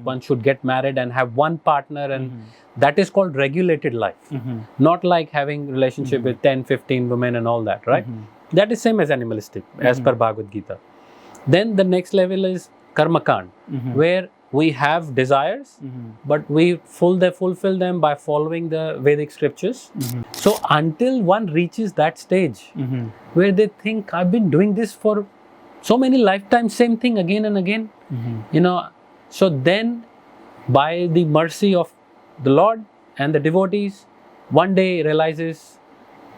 one should get married and have one partner, and that is called regulated life. Not like having relationship with 10, 15 women and all that, right? That is same as animalistic, as per Bhagavad Gita. Then the next level is karmakand, where we have desires, but we fulfill them by following the Vedic scriptures. So until one reaches that stage where they think, I've been doing this for so many lifetimes, same thing again and again, you know, so then by the mercy of the Lord and the devotees, one day realizes,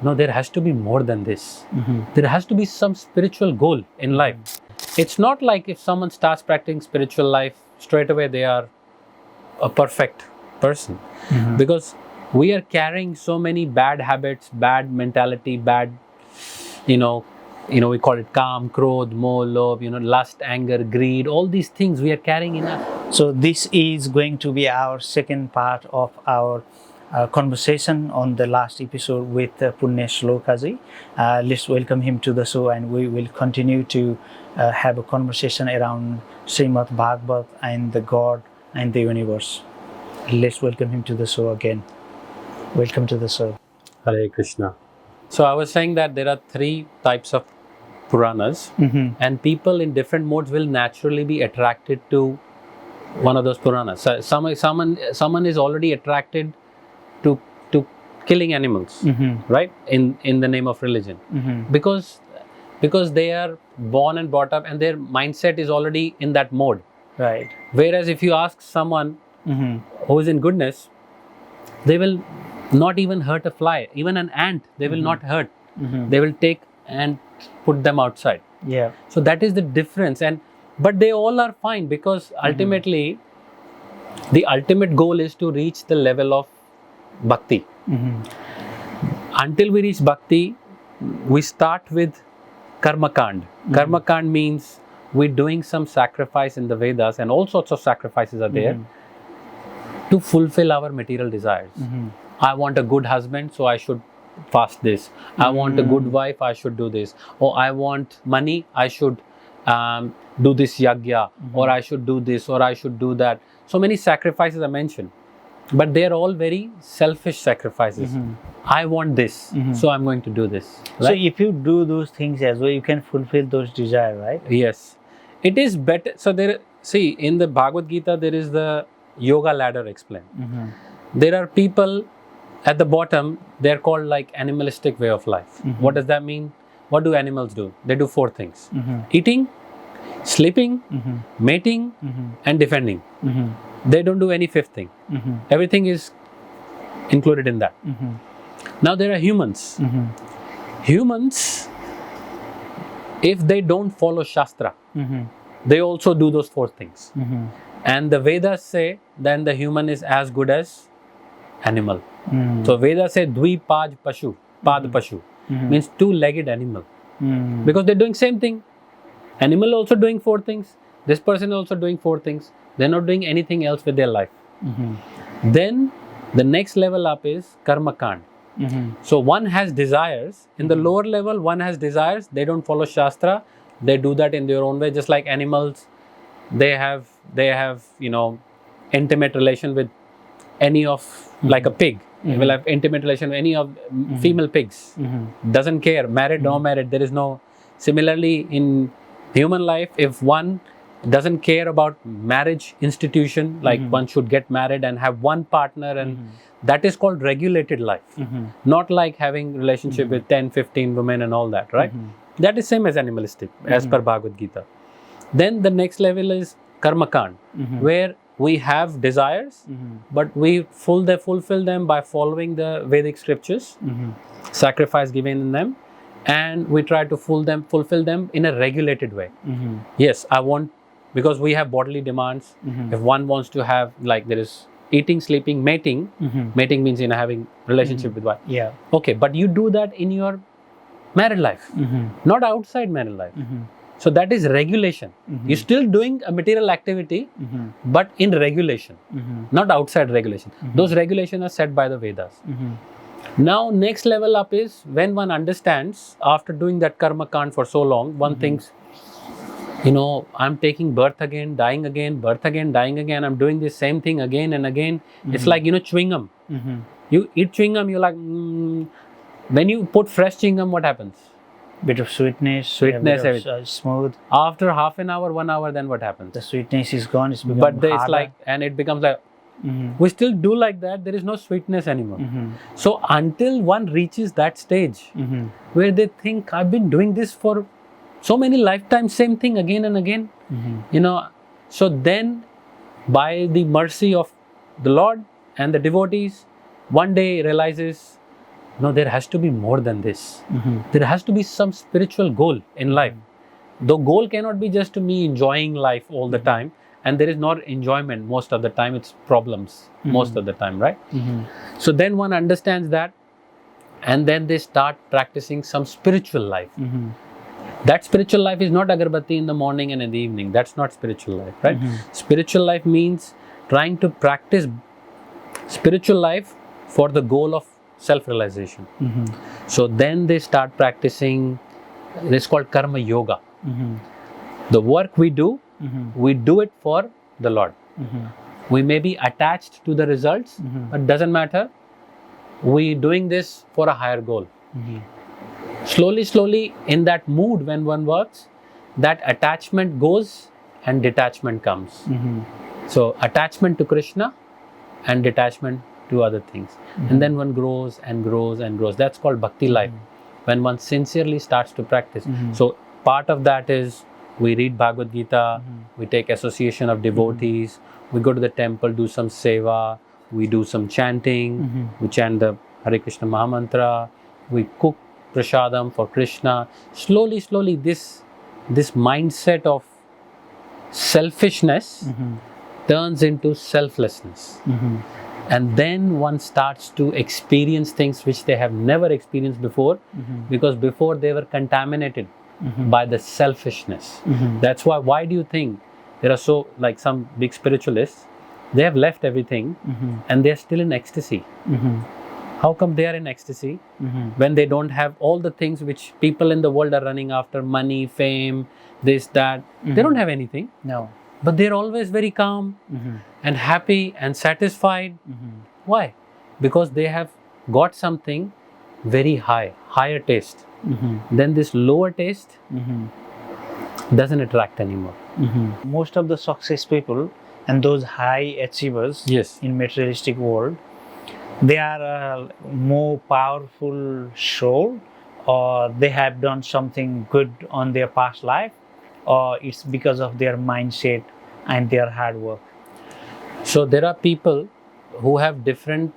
no, there has to be more than this. There has to be some spiritual goal in life. It's not like if someone starts practicing spiritual life, straight away they are a perfect person. Because we are carrying so many bad habits, bad mentality, bad, we call it kam, krodh, moh, lobh, lust, anger, greed, all these things we are carrying in us. So this is going to be our second part of our conversation on the last episode with Punya Sloka ji. Let's welcome him to the show, and we will continue to have a conversation around Srimad Bhagavad and the God and the universe. Let's welcome him to the show again. Welcome to the show. Hare Krishna. So I was saying that there are 3 types of Puranas, and people in different modes will naturally be attracted to one of those Puranas. So someone is already attracted to killing animals, right? In the name of religion, because they are born and brought up, and their mindset is already in that mode, right? Whereas if you ask someone who is in goodness, they will not even hurt a fly, even an ant. They will not hurt. They will take and put them outside. Yeah. So that is the difference, but they all are fine, because ultimately the ultimate goal is to reach the level of bhakti. Until we reach bhakti, we start with karmakand. Karmakand means we're doing some sacrifice in the Vedas, and all sorts of sacrifices are there to fulfill our material desires. I want a good husband, so I should fast this. I want a good wife, I should do this. Or I want money, I should do this yagya, or I should do this, or I should do that. So many sacrifices are mentioned, but they're all very selfish sacrifices. I want this, so I'm going to do this. Right? So if you do those things as well, you can fulfill those desires, right? Yes. It is better. So in the Bhagavad Gita, there is the yoga ladder explained. There are people at the bottom, they're called like animalistic way of life. What does that mean? What do animals do? They do 4 things. Eating, sleeping, mating, and defending. They don't do any 5th thing. Everything is included in that. Now there are humans. Humans, if they don't follow Shastra, they also do those 4 things. And the Vedas say then the human is as good as animal. So Vedas say dvipaj pashu, pad pashu, means 2-legged animal. Because they're doing same thing. Animal also doing 4 things. This person also doing 4 things. They're not doing anything else with their life. Then the next level up is karmakand. So one has desires. In the lower level, one has desires. They don't follow Shastra. They do that in their own way. Just like animals, they have intimate relation with any of, like a pig. Will have intimate relation with any of female pigs. Doesn't care, married, no married. There is no. Similarly, in human life, if one doesn't care about marriage institution, like one should get married and have one partner, and that is called regulated life. Not like having relationship with 10, 15 women and all that, right? That is same as animalistic, as per Bhagavad Gita. Then the next level is karmakand, where we have desires, but we fulfill them by following the Vedic scriptures, sacrifice given in them, and we try to fulfill them in a regulated way. Yes, I want, because we have bodily demands. If one wants to have, like, there is eating, sleeping, mating. Mating means having relationship with wife. Yeah. Okay, but you do that in your married life, not outside married life. So that is regulation. You're still doing a material activity, but in regulation, not outside regulation. Those regulations are set by the Vedas. Now, next level up is when one understands, after doing that karma kand for so long, one thinks, I'm taking birth again, dying again, birth again, dying again. I'm doing the same thing again and again. It's like, chewing gum. You eat chewing gum, you're like, when you put fresh chewing gum, what happens? Bit of sweetness, everything. Smooth. After half an hour, 1 hour, then what happens? The sweetness is gone. It's become But it's harder. like, and it becomes like, we still do like that. There is no sweetness anymore. So until one reaches that stage where they think, I've been doing this for so many lifetimes, same thing again and again, so then by the mercy of the Lord and the devotees, one day realizes, no, there has to be more than this. There has to be some spiritual goal in life. The goal cannot be just to me enjoying life all the time, and there is not enjoyment most of the time, it's problems most of the time, right? So then one understands that, and then they start practicing some spiritual life. That spiritual life is not agarbatti in the morning and in the evening. That's not spiritual life, right? Spiritual life means trying to practice spiritual life for the goal of self-realization. So then they start practicing, this is called karma yoga. The work we do it for the Lord. We may be attached to the results, but doesn't matter. We're doing this for a higher goal. Slowly, in that mood when one works, that attachment goes and detachment comes. So attachment to Krishna and detachment to other things. And then one grows and grows and grows. That's called bhakti life, when one sincerely starts to practice. So part of that is we read Bhagavad Gita, we take association of devotees, we go to the temple, do some seva, we do some chanting, we chant the Hare Krishna Mahamantra, we cook prasadam for Krishna. Slowly, this mindset of selfishness turns into selflessness. And then one starts to experience things which they have never experienced before, because before they were contaminated by the selfishness. That's why do you think there are like some big spiritualists, they have left everything and they're still in ecstasy. How come they are in ecstasy when they don't have all the things which people in the world are running after, money, fame, this, that? They don't have anything. No. But they're always very calm and happy and satisfied. Why? Because they have got something very higher taste. Then this lower taste doesn't attract anymore. Most of the success people and those high achievers in materialistic world, they are a more powerful soul, or they have done something good on their past life, or it's because of their mindset and their hard work. So there are people who have different,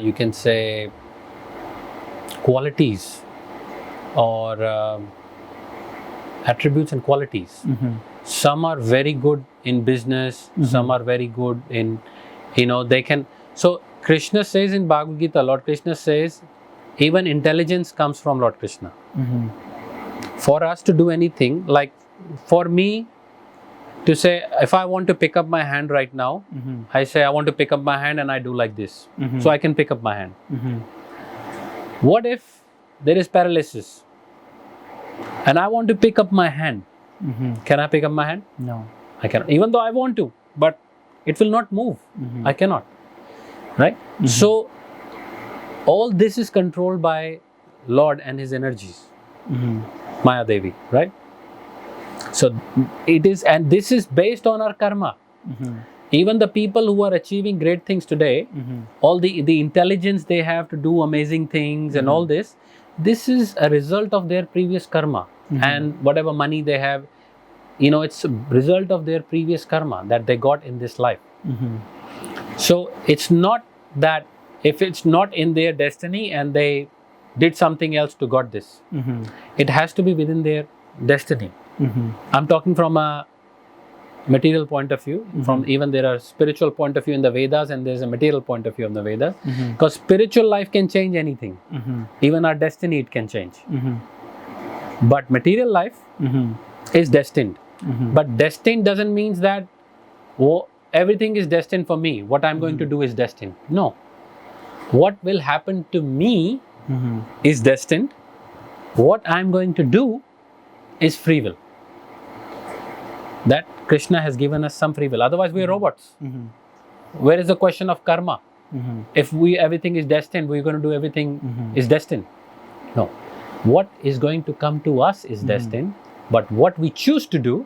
you can say, qualities or attributes and qualities. Some are very good in business, some are very good in, they can. So Krishna says in Bhagavad Gita, Lord Krishna says, even intelligence comes from Lord Krishna. For us to do anything, like for me to say, if I want to pick up my hand right now, I say I want to pick up my hand and I do like this. So I can pick up my hand. What if there is paralysis and I want to pick up my hand? Can I pick up my hand? No. I cannot. Even though I want to, but it will not move. I cannot. Right? So all this is controlled by Lord and his energies. Maya Devi, right? So it is, and this is based on our karma. Even the people who are achieving great things today, all the intelligence they have to do amazing things and all this is a result of their previous karma. And whatever money they have, it's a result of their previous karma that they got in this life. So it's not that if it's not in their destiny and they did something else to got this, it has to be within their destiny. I'm talking from a material point of view, from even there are spiritual point of view in the Vedas and there's a material point of view in the Vedas, because spiritual life can change anything. Even our destiny, it can change. But material life is destined. But destined doesn't mean that everything is destined for me. What I'm going to do is destined. No. What will happen to me is destined. What I'm going to do is free will. that Krishna has given us some free will. Otherwise, we are robots. Where is the question of karma? If everything is destined, we're going to do everything is destined. No. What is going to come to us is destined, but what we choose to do,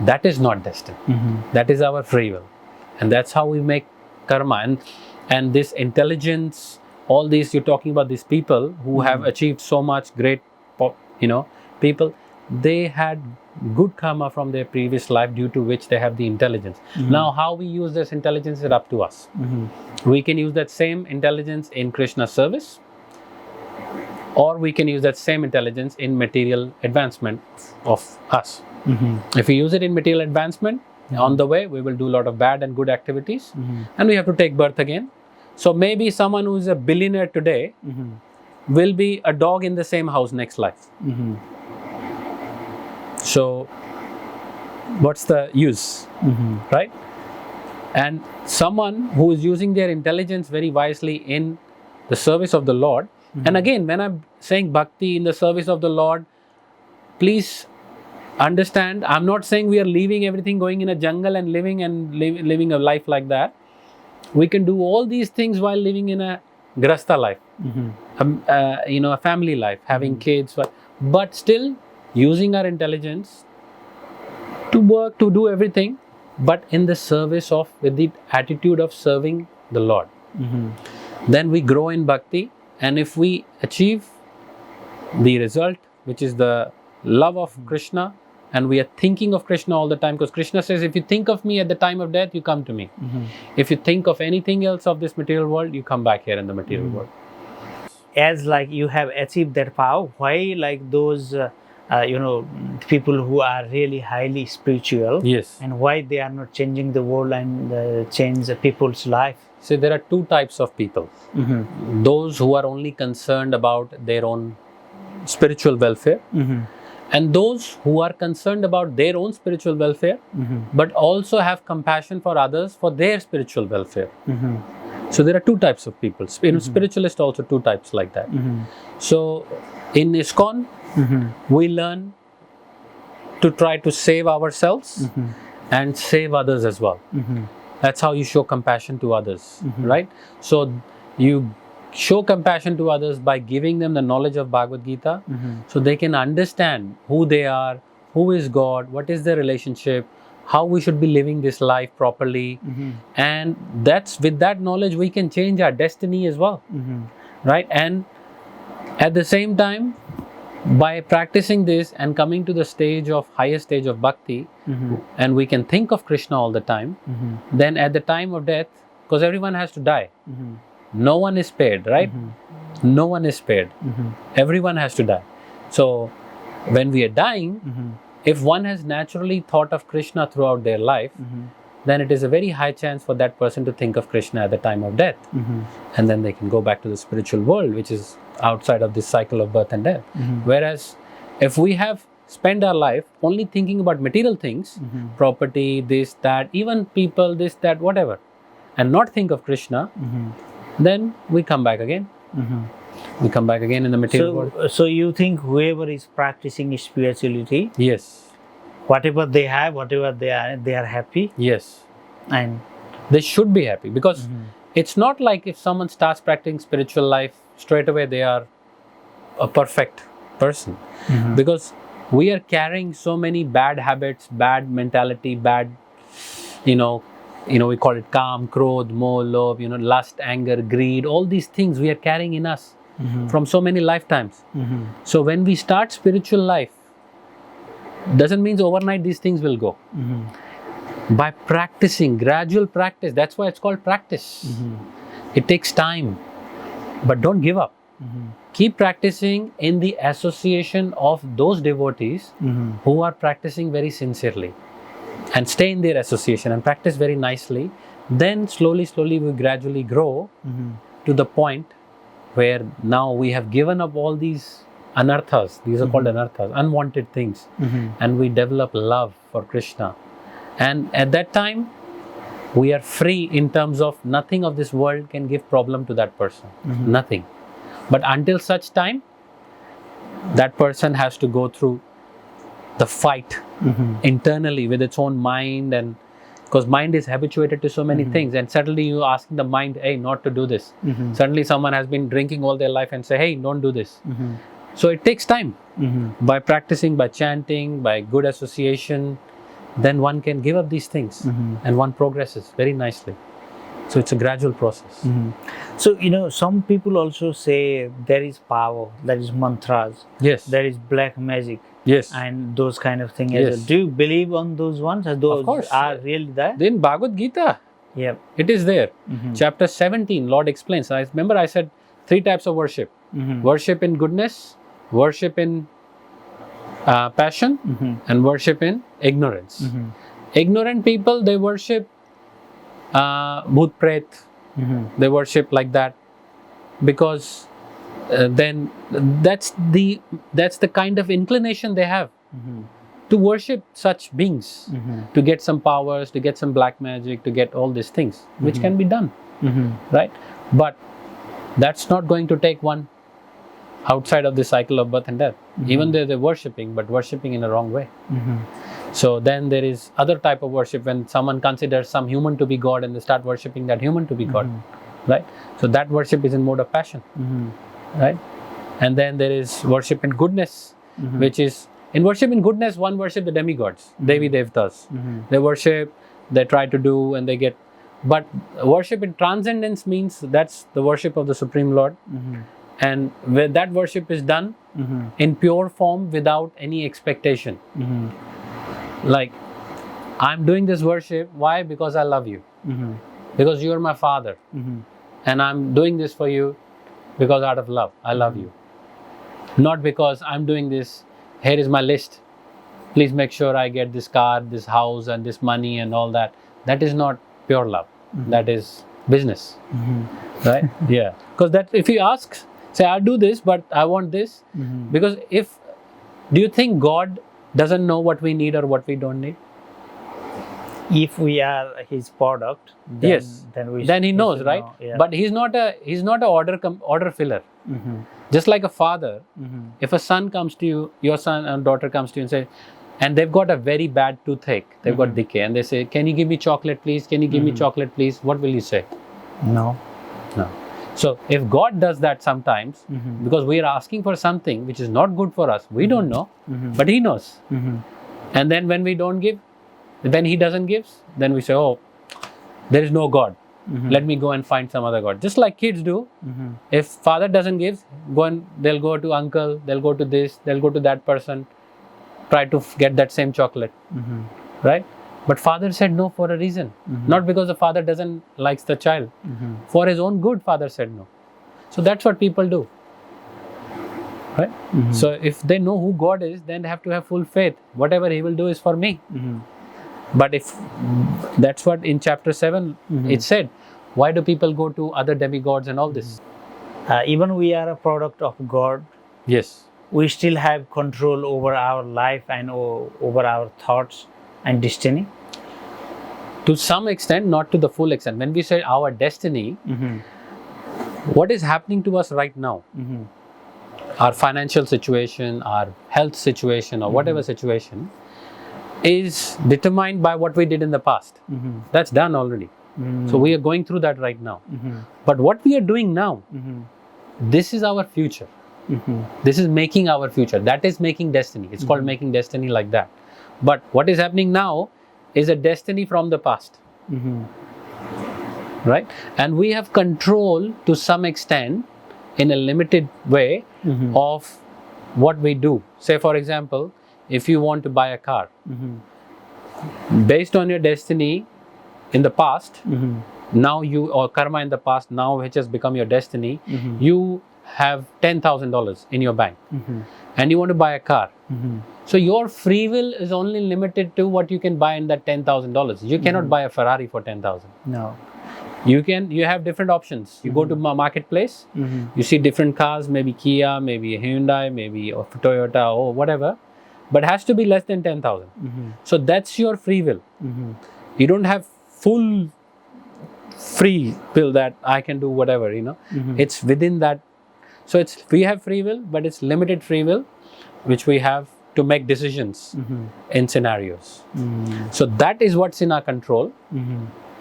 that is not destined. That is our free will. And that's how we make karma. And this intelligence, all these, you're talking about these people who have achieved so much great, people, they had good karma from their previous life due to which they have the intelligence. Now, how we use this intelligence is up to us. We can use that same intelligence in Krishna's service, or we can use that same intelligence in material advancement of us. If we use it in material advancement, on the way, we will do a lot of bad and good activities, and we have to take birth again. So maybe someone who is a billionaire today will be a dog in the same house next life. So what's the use, right? And someone who is using their intelligence very wisely in the service of the Lord, and again, when I'm saying bhakti in the service of the Lord, please understand, I'm not saying we are leaving everything, going in a jungle and living a life like that. We can do all these things while living in a grasta life, a family life, having kids, but still using our intelligence to work, to do everything, but in the service of, with the attitude of serving the Lord. Then we grow in bhakti, and if we achieve the result, which is the love of Krishna, and we are thinking of Krishna all the time, because Krishna says, if you think of me at the time of death, you come to me. If you think of anything else of this material world, you come back here in the material world. As like you have achieved that power, why like those people who are really highly spiritual, Yes. and why they are not changing the world and change the people's life? So there are two types of people. Those who are only concerned about their own spiritual welfare, and those who are concerned about their own spiritual welfare, but also have compassion for others for their spiritual welfare. So there are two types of people. In spiritualist also two types like that. So in ISKCON, we learn to try to save ourselves and save others as well. That's how you show compassion to others, right? So you show compassion to others by giving them the knowledge of Bhagavad Gita, so they can understand who they are, who is God, what is their relationship, how we should be living this life properly. And that's, with that knowledge, we can change our destiny as well, right? And at the same time, by practicing this and coming to the highest stage of bhakti, and we can think of Krishna all the time, then at the time of death, because everyone has to die, no one is spared, right? No one is spared. Everyone has to die. So when we are dying, if one has naturally thought of Krishna throughout their life, then it is a very high chance for that person to think of Krishna at the time of death. And then they can go back to the spiritual world, which is outside of this cycle of birth and death. Whereas if we have spent our life only thinking about material things, property, this, that, even people, this, that, whatever, and not think of Krishna, then we come back again. We come back again in the material world. So you think whoever is practicing spirituality, Yes. whatever they have, whatever they are happy, Yes. and They should be happy, because it's not like if someone starts practicing spiritual life, straight away they are a perfect person. Because we are carrying so many bad habits, bad mentality, bad, we call it kam, krodh, moh, lobh, lust, anger, greed, all these things we are carrying in us from so many lifetimes. So when we start spiritual life, doesn't mean overnight these things will go. By practicing, gradual practice, that's why it's called practice. It takes time, but don't give up. Keep practicing in the association of those devotees who are practicing very sincerely, and stay in their association and practice very nicely. Then slowly we gradually grow to the point where now we have given up all these anarthas. These are called anarthas, unwanted things, and we develop love for Krishna. And at that time, we are free in terms of nothing of this world can give problem to that person. Nothing. But until such time, that person has to go through the fight internally with its own mind, and because mind is habituated to so many things, and suddenly you asking the mind, hey, not to do this. Suddenly someone has been drinking all their life and say, hey, don't do this. So it takes time. By practicing, by chanting, by good association, then one can give up these things and one progresses very nicely. So it's a gradual process. So, some people also say there is power, there is mantras, Yes. there is black magic, Yes. and those kind of things. Yes. Do you believe on those ones? Those Of course. are really there? In Bhagavad Gita, Yeah. it is there. Chapter 17, Lord explains. I remember I said 3 types of worship. Worship in goodness, worship in passion, and worship in ignorance. Ignorant people, they worship Bhoot Pret, they worship like that, because then that's the kind of inclination they have to worship such beings, to get some powers, to get some black magic, to get all these things, which can be done, right? But that's not going to take one outside of the cycle of birth and death. Even though they're worshipping, but worshipping in a wrong way. So then there is other type of worship when someone considers some human to be God and they start worshipping that human to be God, right? So that worship is in mode of passion, right? And then there is worship in goodness, which is, in worship in goodness, one worship the demigods, Devi Devtas. They worship, they try to do, and they get, but worship in transcendence means that's the worship of the Supreme Lord. And where that worship is done in pure form without any expectation. Like, I'm doing this worship, why? Because I love you. Because you are my father. And I'm doing this for you because out of love, I love you. Not because I'm doing this, here is my list. Please make sure I get this car, this house, and this money and all that. That is not pure love. That is business. Right? Yeah. Because that, if you ask, say, I do this, but I want this. Because do you think God doesn't know what we need or what we don't need? If we are his product, then, yes, then he knows, should right? know, yeah. But he's not a order filler. Just like a father, if a son comes to you, your son and daughter comes to you and say, and they've got a very bad toothache, they've got decay, and they say, can you give me chocolate please? Can you give me chocolate please? What will you say? No. So if God does that sometimes, because we are asking for something which is not good for us, we don't know, but he knows. And then when we don't give, when he doesn't give, then we say, oh, there is no God. Let me go and find some other God. Just like kids do. If father doesn't give, they'll go to uncle, they'll go to this, they'll go to that person, try to get that same chocolate, right? But father said no for a reason. Not because the father doesn't likes the child. For his own good, father said no. So that's what people do, right? So if they know who God is, then they have to have full faith. Whatever he will do is for me. But if that's what in chapter 7 it said, why do people go to other demigods and all this? Even we are a product of God. Yes. We still have control over our life and over our thoughts and destiny. To some extent, not to the full extent. When we say our destiny, what is happening to us right now? Our financial situation, our health situation, or whatever situation, is determined by what we did in the past. That's done already. So we are going through that right now. But what we are doing now, this is our future. This is making our future. That is making destiny. It's called making destiny like that. But what is happening now is a destiny from the past. Right? And we have control to some extent in a limited way of what we do. Say, for example, if you want to buy a car, based on your destiny in the past, now or karma in the past, now which has become your destiny, you have $10,000 in your bank and you want to buy a car. So your free will is only limited to what you can buy in that $10,000. You cannot buy a Ferrari for 10,000. No. You have different options. You go to a marketplace, you see different cars, maybe Kia, maybe a Hyundai, maybe a Toyota or whatever, but has to be less than 10,000. So that's your free will. You don't have full free will that I can do whatever, It's within that. So we have free will, but it's limited free will, which we have to make decisions in scenarios. So that is what's in our control.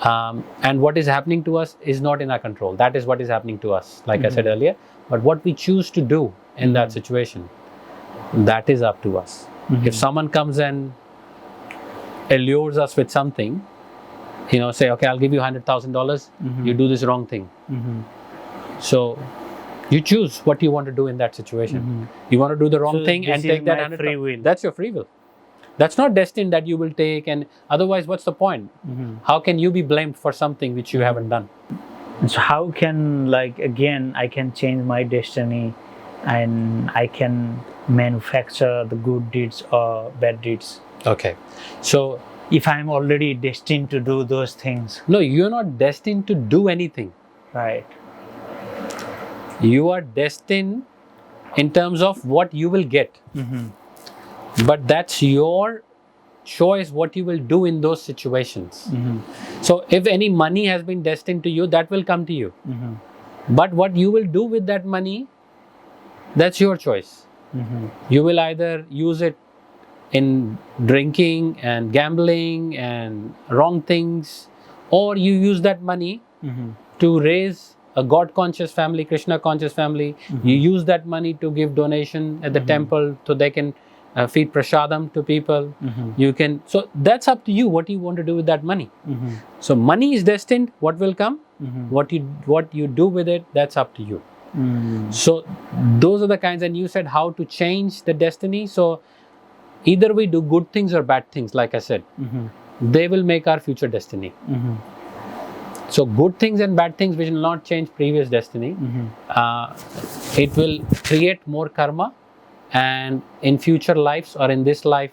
And what is happening to us is not in our control. That is what is happening to us, like I said earlier. But what we choose to do in that situation, that is up to us. If someone comes and allures us with something, say, okay, I'll give you $100,000, you do this wrong thing. So you choose what you want to do in that situation. You want to do the wrong thing and take that 100,000. Free will. That's your free will. That's not destined that you will take, and otherwise, what's the point? How can you be blamed for something which you haven't done? So how can, again, I can change my destiny and I can manufacture the good deeds or bad deeds? Okay. So if I'm already destined to do those things. No, you're not destined to do anything. Right. You are destined in terms of what you will get. But that's your choice what you will do in those situations. So if any money has been destined to you, that will come to you. But what you will do with that money, that's your choice. You will either use it in drinking and gambling and wrong things, or you use that money to raise a God-conscious family, Krishna-conscious family. You use that money to give donation at the temple so they can feed prasadam to people. You can, so that's up to you what you want to do with that money. So money is destined. What will come? What you do with it, that's up to you. So those are the kinds, and you said how to change the destiny. So either we do good things or bad things, like I said, they will make our future destiny. So good things and bad things which will not change previous destiny. It will create more karma, and in future lives or in this life,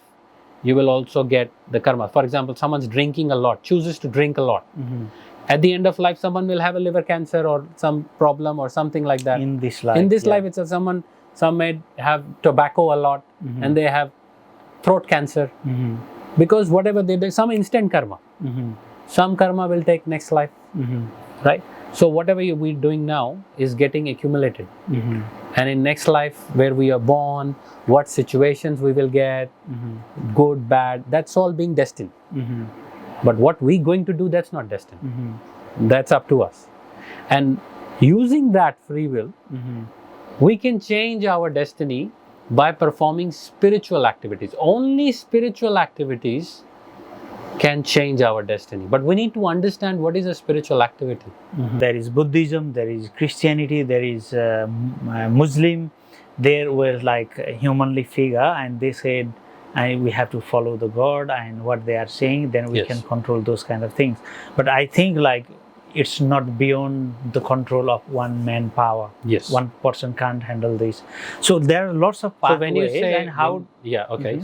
you will also get the karma. For example, someone's drinking a lot, chooses to drink a lot. At the end of life, someone will have a liver cancer or some problem or something like that. In this life. In this life, it's some may have tobacco a lot and they have throat cancer. Because whatever they do, some instant karma. Some karma will take next life. Right? So whatever we're doing now is getting accumulated. And in next life, where we are born, what situations we will get, good, bad, that's all being destined. But what we're going to do, that's not destined. That's up to us. And using that free will, we can change our destiny by performing spiritual activities. Only spiritual activities can change our destiny. But we need to understand what is a spiritual activity. There is Buddhism, there is Christianity, there is Muslim. There were like a humanly figure, and they said we have to follow the God and what they are saying, then we can control those kind of things. But I think it's not beyond the control of one man power. One person can't handle this. So there are lots of pathways. So when you say, and how?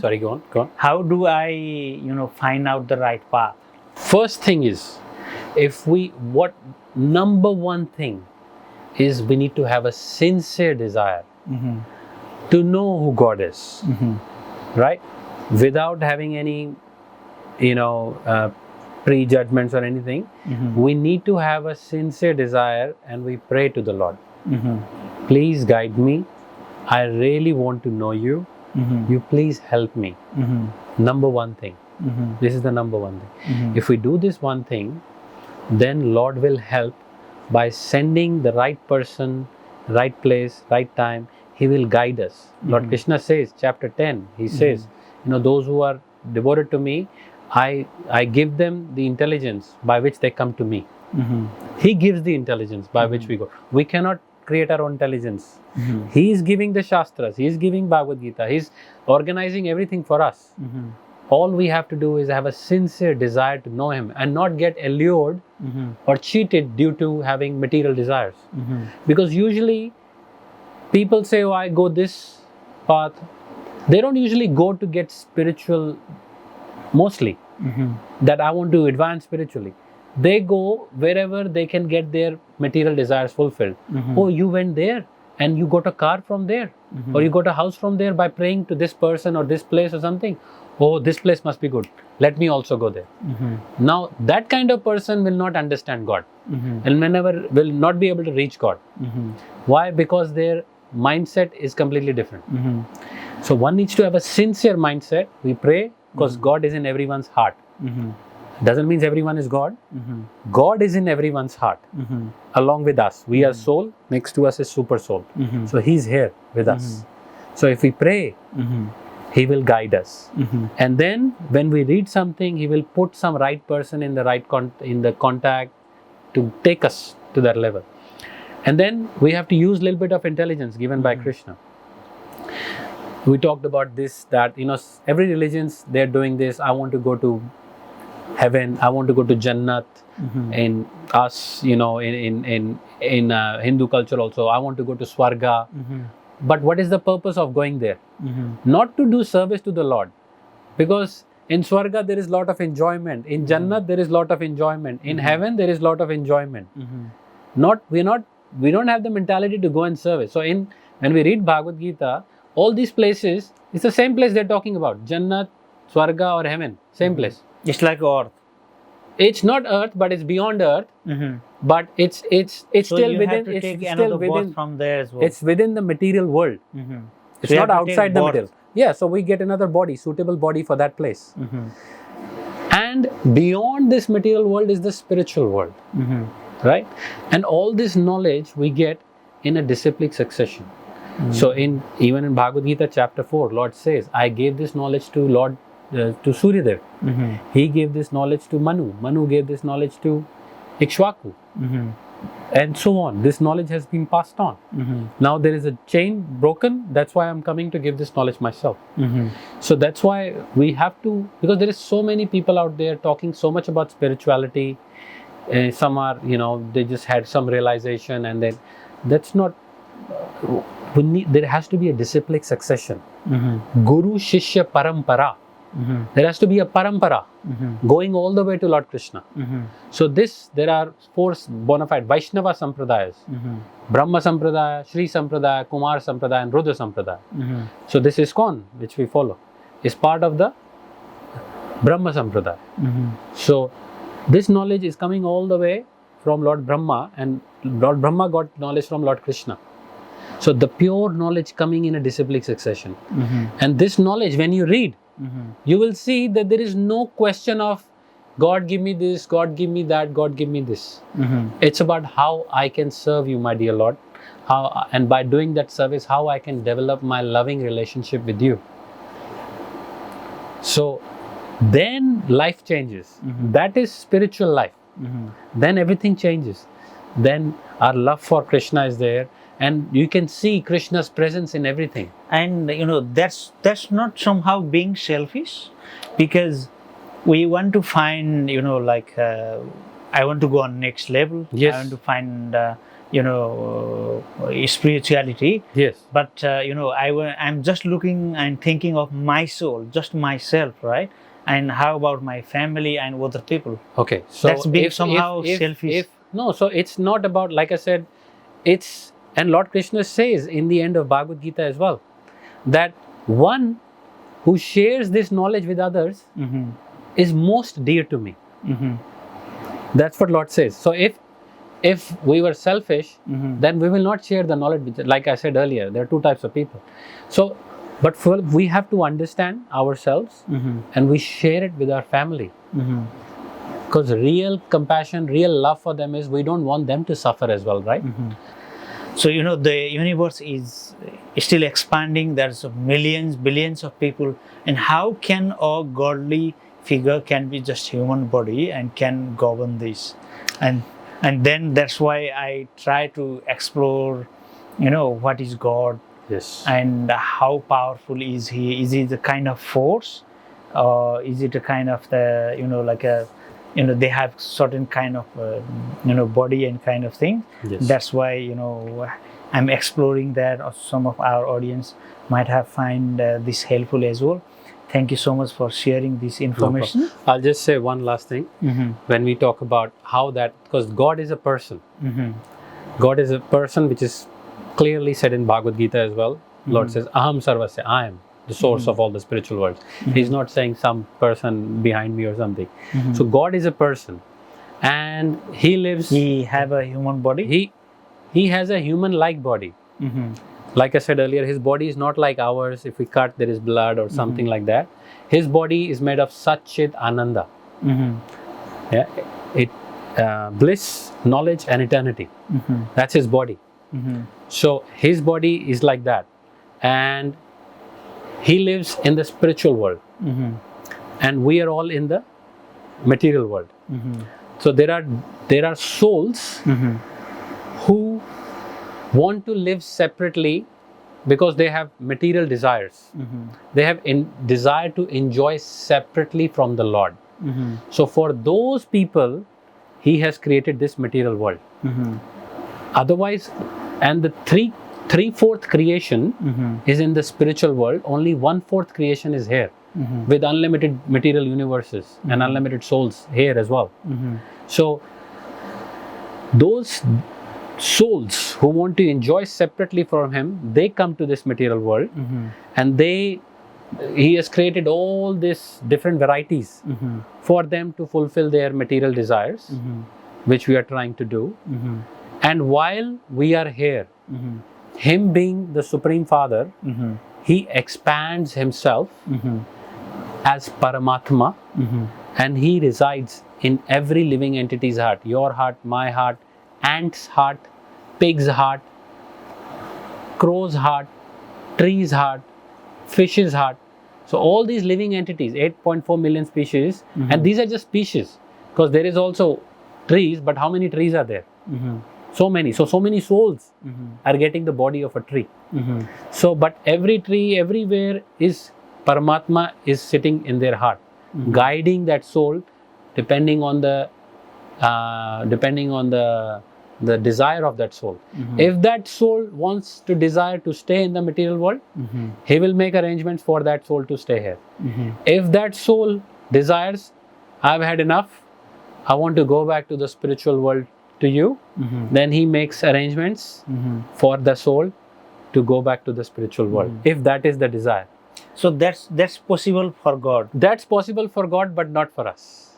Sorry, go on. How do I, find out the right path? First thing is, number one thing is we need to have a sincere desire to know who God is, right? Without having any, prejudgments or anything. We need to have a sincere desire, and we pray to the Lord. Please guide me. I really want to know you. You please help me. Number one thing. This is the number one thing. If we do this one thing, then Lord will help by sending the right person, right place, right time. He will guide us. Lord Krishna says, chapter 10, he says, those who are devoted to me, I give them the intelligence by which they come to me. He gives the intelligence by which we go. We cannot create our own intelligence. He is giving the Shastras, he is giving Bhagavad Gita, he is organizing everything for us. All we have to do is have a sincere desire to know him and not get allured or cheated due to having material desires. Because usually people say, I go this path. They don't usually go to get spiritual mostly. That I want to advance spiritually. They go wherever they can get their material desires fulfilled. Oh, you went there and you got a car from there, or you got a house from there by praying to this person or this place or something. Oh, this place must be good. Let me also go there. Now, that kind of person will not understand God and will not be able to reach God. Why? Because their mindset is completely different. So one needs to have a sincere mindset. We pray because God is in everyone's heart. Doesn't mean everyone is God. God is in everyone's heart along with us. We are soul, next to us is super soul. So He's here with us. So if we pray, He will guide us. And then when we read something, He will put some right person in the right contact to take us to that level. And then we have to use a little bit of intelligence given by Krishna. We talked about this, that every religions, they're doing this. I want to go to heaven, I want to go to Jannat. In us, in Hindu culture also, I want to go to Swarga. But what is the purpose of going there? Not to do service to the Lord, because in Swarga there is lot of enjoyment, in Jannat there is lot of enjoyment, in heaven there is lot of enjoyment. We don't have the mentality to go and service. So when we read Bhagavad Gita, all these places, it's the same place they're talking about, Jannat, Swarga or heaven, same place. It's like earth. It's not earth, but it's beyond earth. But it's So still you within. have to It's take still another birth within. from there as well. It's within the material world. It's So you not have to take outside the birth. material. Yeah, so we get another body, suitable body for that place. And beyond this material world is the spiritual world, right? And all this knowledge we get in a disciplic succession. So even in Bhagavad Gita chapter 4, Lord says, I gave this knowledge to to Suryadev. He gave this knowledge to Manu. Manu gave this knowledge to Ikshvaku. And so on. This knowledge has been passed on. Now there is a chain broken. That's why I'm coming to give this knowledge myself. So that's why we have to, because there is so many people out there talking so much about spirituality. Some are, they just had some realization, and then that's not. There has to be a disciplic succession. Guru, Shishya, Parampara. There has to be a parampara going all the way to Lord Krishna. So there are 4 bona fide Vaishnava Sampradayas. Brahma Sampradaya, Shri Sampradaya, Kumar Sampradaya and Rudra Sampradaya. So this ISKCON, which we follow, is part of the Brahma Sampradaya. So this knowledge is coming all the way from Lord Brahma, and Lord Brahma got knowledge from Lord Krishna. So the pure knowledge coming in a disciplic succession. And this knowledge, when you read, you will see that there is no question of God give me this, God give me that, God give me this. It's about how I can serve you, my dear Lord. And by doing that service, how I can develop my loving relationship with you. So then life changes. That is spiritual life. Then everything changes. Then our love for Krishna is there. And you can see Krishna's presence in everything. And that's not somehow being selfish, because we want to find I want to go on next level. Yes. I want to find spirituality. Yes. But I'm just looking and thinking of my soul, just myself, right? And how about my family and other people? Okay, so that's being somehow selfish. No, so it's not about, like I said, and Lord Krishna says in the end of Bhagavad Gita as well, that one who shares this knowledge with others is most dear to me. That's what Lord says. So if we were selfish, then we will not share the knowledge. Like I said earlier, there are 2 types of people. So, but we have to understand ourselves, and we share it with our family. Because real compassion, real love for them is, we don't want them to suffer as well, right? So the universe is still expanding. There's millions, billions of people, and how can a godly figure can be just human body and can govern this? And then that's why I try to explore, what is God? Yes. And how powerful is He? Is He the kind of force, or is it a kind of they have certain kind of body and kind of thing. Yes. That's why I'm exploring that, or some of our audience might have find this helpful as well. Thank you so much for sharing this information. No, I'll just say one last thing. When we talk about how that, because God is a person. God is a person, which is clearly said in Bhagavad Gita as well. Lord says, Aham Sarvasya, I am the source of all the spiritual worlds. He's not saying some person behind me or something. So God is a person, and He lives. He have a human body. He has a human-like body. Like I said earlier, his body is not like ours. If we cut, there is blood or something like that. His body is made of Satchit Ananda. Yeah, bliss, knowledge, and eternity. That's his body. So his body is like that, and he lives in the spiritual world, and we are all in the material world. So there are souls who want to live separately because they have material desires. They have desire to enjoy separately from the Lord. So for those people, he has created this material world. Otherwise, and the three-fourth creation is in the spiritual world. Only 1/4 creation is here, with unlimited material universes and unlimited souls here as well. So those souls who want to enjoy separately from him, they come to this material world, and he has created all these different varieties for them to fulfill their material desires, which we are trying to do. And while we are here, him being the Supreme Father, he expands himself as Paramatma, and he resides in every living entity's heart. Your heart, my heart, ant's heart, pig's heart, crow's heart, tree's heart, fish's heart. So all these living entities, 8.4 million species, and these are just species, because there is also trees, but how many trees are there? So many. So many souls are getting the body of a tree. So, but every tree, everywhere is Paramatma is sitting in their heart, guiding that soul, depending on the desire of that soul. If that soul wants to desire to stay in the material world, he will make arrangements for that soul to stay here. If that soul desires, I've had enough, I want to go back to the spiritual world to you, then he makes arrangements for the soul to go back to the spiritual world, if that is the desire. So that's possible for God. That's possible for God, but not for us.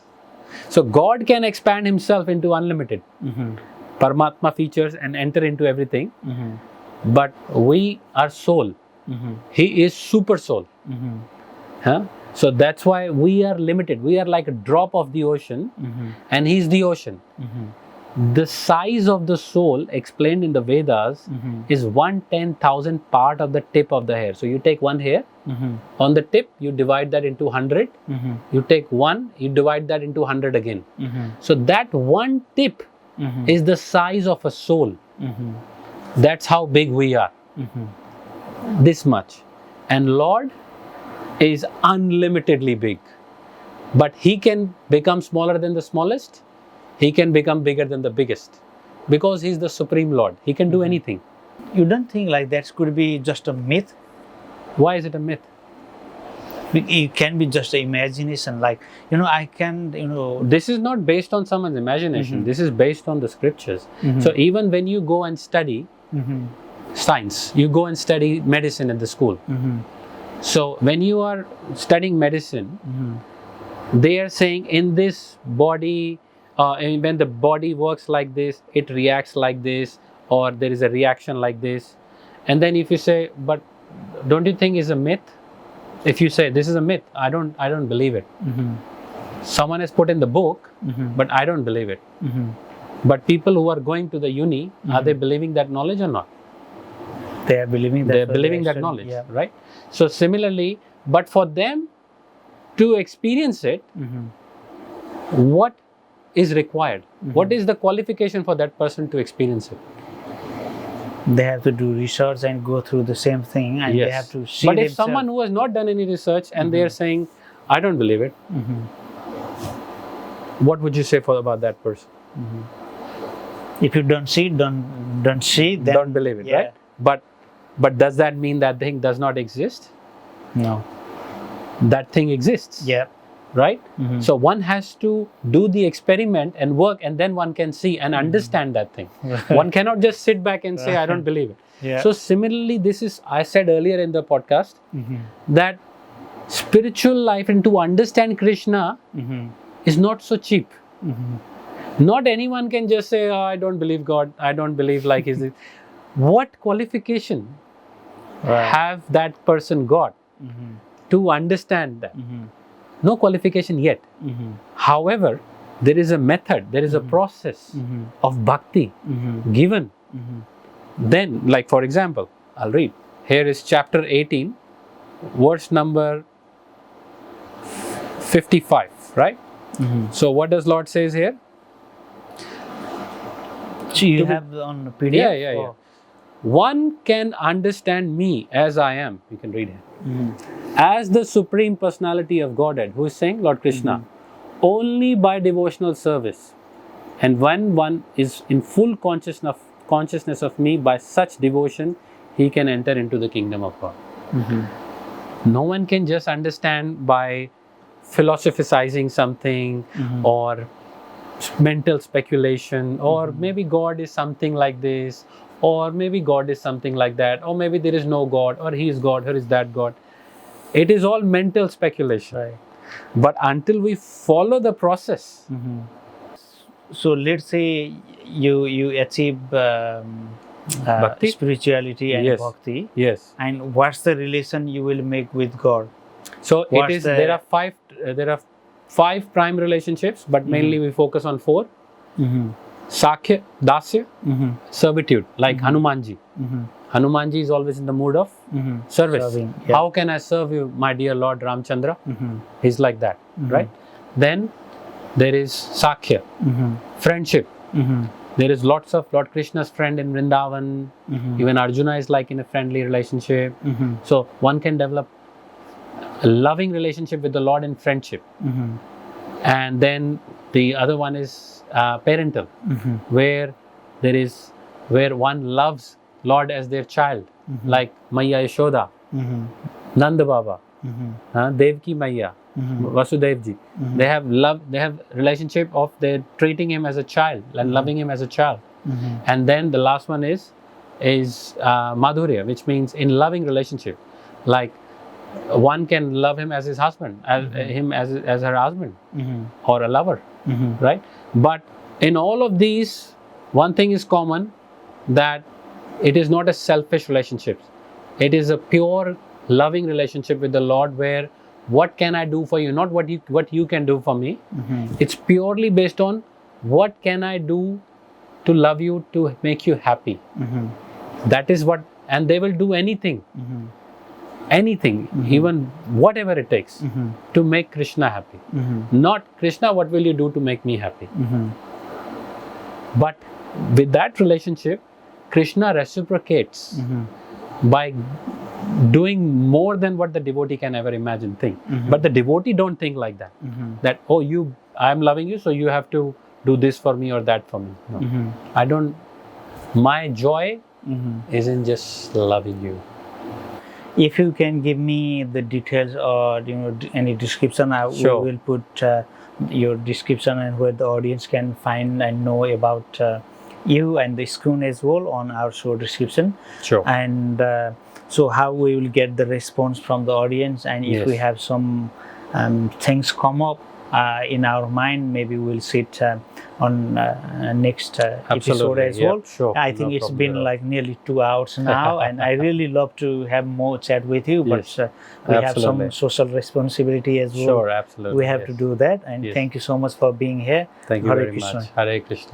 So God can expand himself into unlimited Paramatma features and enter into everything, but we are soul. He is super soul. So that's why we are limited. We are like a drop of the ocean, and he's the ocean. The size of the soul explained in the Vedas is 1/10,000th part of the tip of the hair. So you take one hair on the tip, you divide that into 100. You take one, you divide that into 100 again. So that one tip is the size of a soul. That's how big we are. This much. And Lord is unlimitedly big. But he can become smaller than the smallest. He can become bigger than the biggest, because he's the Supreme Lord. He can do anything. You don't think like that could be just a myth? Why is it a myth? It can be just an imagination, like, I can, This is not based on someone's imagination. This is based on the scriptures. So even when you go and study science, you go and study medicine at the school. So when you are studying medicine, they are saying in this body, and when the body works like this, it reacts like this, or there is a reaction like this. And then if you say, but don't you think it's a myth? If you say this is a myth, I don't believe it. Someone has put in the book, but I don't believe it. But people who are going to the uni, are they believing that knowledge or not? They are believing that. They are believing that knowledge, right? So similarly, but for them to experience it, what is required? What is the qualification for that person to experience it? They have to do research and go through the same thing, and they have to see. But if someone who has not done any research and they are saying, I don't believe it, what would you say about that person? If you don't see, don't see, then don't believe it, right? But does that mean that thing does not exist? No. That thing exists. Right? So one has to do the experiment and work, and then one can see and understand that thing. One cannot just sit back and say, I don't believe it. So similarly, this is, I said earlier in the podcast, that spiritual life and to understand Krishna is not so cheap. Not anyone can just say, I don't believe God, I don't believe like is it. What qualification have that person got to understand that. No qualification yet. However, there is a method, there is a process of bhakti given. Then, like for example, I'll read. Here is chapter 18, verse number 55, right? So what does Lord says here? So you have on PDF? Yeah. One can understand me as I am. You can read it. As the Supreme Personality of Godhead. Who is saying? Lord Krishna. Only by devotional service. And when one is in full consciousness of me, by such devotion, he can enter into the kingdom of God. No one can just understand by philosophizing something or mental speculation, or maybe God is something like this, or maybe God is something like that, or maybe there is no God, or He is God, or is that God. It is all mental speculation. Right. But until we follow the process. So let's say you achieve Bhakti? spirituality and Yes. bhakti. Yes. And what's the relation you will make with God? So What's it is. There are five prime relationships, but mainly we focus on four. Sakhya, Dasya, servitude, like Hanumanji. Hanumanji is always in the mood of service. Serving, yeah. How can I serve you, my dear Lord Ramchandra? He's like that, right? Then there is Sakhya, friendship. There is lots of Lord Krishna's friend in Vrindavan. Even Arjuna is like in a friendly relationship. So one can develop a loving relationship with the Lord in friendship. And then the other one is parental, where one loves Lord as their child, like Maya Yashoda, Nanda Baba, Devki Maya, Vasudev Ji. They have love. They have relationship of they're treating him as a child and loving him as a child. And then the last one is Madhurya, which means in loving relationship, like one can love him as his husband, as her husband, or a lover, right? But in all of these, one thing is common, that it is not a selfish relationship. It is a pure loving relationship with the Lord, where what can I do for you, not what you can do for me. It's purely based on what can I do to love you, to make you happy. That is what, and they will do anything. Anything, even whatever it takes to make Krishna happy. Not Krishna, what will you do to make me happy? But with that relationship, Krishna reciprocates by doing more than what the devotee can ever imagine, think. But the devotee don't think like that. That, oh, I am loving you, so you have to do this for me or that for me. No. I don't. My joy is in just loving you. If you can give me the details or any description, Sure. we will put your description and where the audience can find and know about you and the ISKCON as well on our show description. Sure. And so how we will get the response from the audience, and if Yes. we have some things come up in our mind, maybe we'll sit on next episode as yeah, well. Sure. I No think it's problem been at all. like nearly 2 hours now, and I really love to have more chat with you, but Yes. we have Absolutely. some social responsibility as well. Sure, absolutely. We have to yes. do that, and Yes. thank you so much for being here. Thank you Hare very Krishna. much. Hare Krishna.